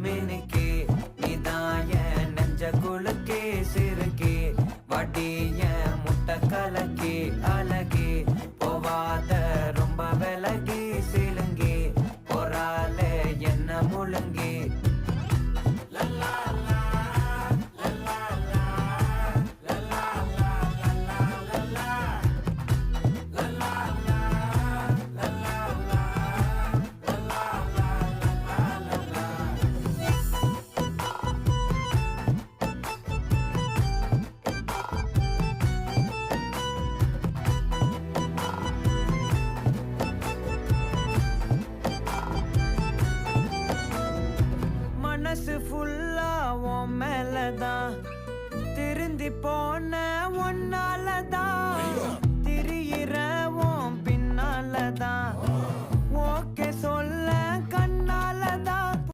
மினுக்கே நீதான் என் நெஞ்ச குலுக்கே சிறுக்கே வடிய முட்டை கலக்கே அழகே போவாத ரொம்ப விலகி சிலுங்கி போறாலே என்ன முழுங்கி மனசு ஃபுல்லா உன் மேலதான் திருந்தி போன ஒன்னாலதான் திரியிற உன் பின்னாலதான்